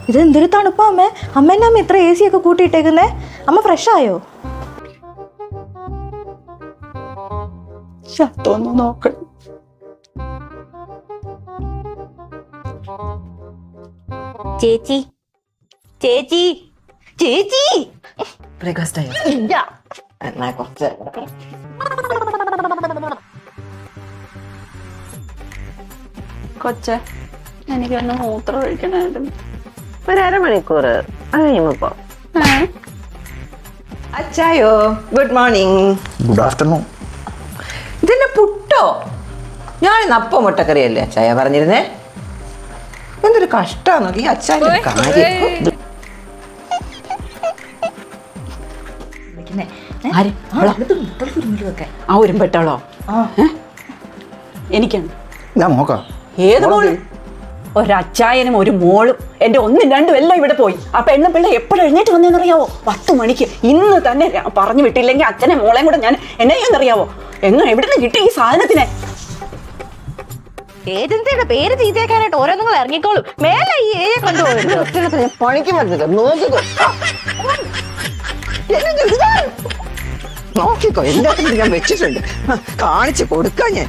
ഇതെന്തൊരു തണുപ്പാ അമ്മേ. അമ്മേൻ്റെ അമ്മ ഇത്ര AC ഒക്കെ കൂട്ടിയിട്ടേക്കുന്നേ. അമ്മ ഫ്രഷ് ആയോ? ഒന്ന് നോക്കണം. ചേച്ചി ചേച്ചി ചേച്ചി ബ്രേക്ക്ഫാസ്റ്റ് ആയോ? ഇല്ല. എന്നാ കുറച്ച് കൊച്ചെ എനിക്കൊന്ന് മൂത്രം ഒഴിക്കണായിരുന്നു. ഒരു അരമണിക്കൂർ അത് കഴിയുമ്പോ അച്ചായോ. Good morning. Good afternoon. ഇതെന്നെ പുട്ടോ? ഞാൻ അപ്പം മുട്ടക്കറിയല്ലേ അച്ചായ പറഞ്ഞിരുന്നേ. എന്തൊരു കഷ്ടാന്ന് ഈ അച്ചായ കാര്യം. ആ ഉരുമ്പെട്ടാളോ? എനിക്കാണ്. ഞാൻ നോക്കാം. ഏത് മോള്? ഒരച്ചായനും ഒരു മോളും എന്റെ ഒന്നും രണ്ടും എല്ലാം ഇവിടെ പോയി. ആ പെണ്ണുപിള്ള എപ്പോഴും എഴുന്നേറ്റ് വന്നേന്നറിയാവോ? 10 മണിക്ക്. ഇന്ന് തന്നെ പറഞ്ഞു വിട്ടില്ലെങ്കിൽ അച്ഛനെ മോളെയും കൂടെ ഞാൻ എന്നെ ചെയ്യുന്നറിയാവോ? എങ്ങനെ എവിടുന്ന് കിട്ടി ഈ സാധനത്തിനെ? ഏജൻസിയുടെ പേര് ചീത്തയാക്കാനായിട്ട് ഓരോന്നും ഇറങ്ങിക്കോളും. മേലെ ഈ ഏരിയ കൊണ്ടുപോകരുത്. പണിക്ക് പറ്റില്ല. നോക്കിക്കോ എല്ലാത്തിനും ഞാൻ വെച്ചിട്ടുണ്ട്. കാണിച്ചു കൊടുക്കാൻ ഞാൻ.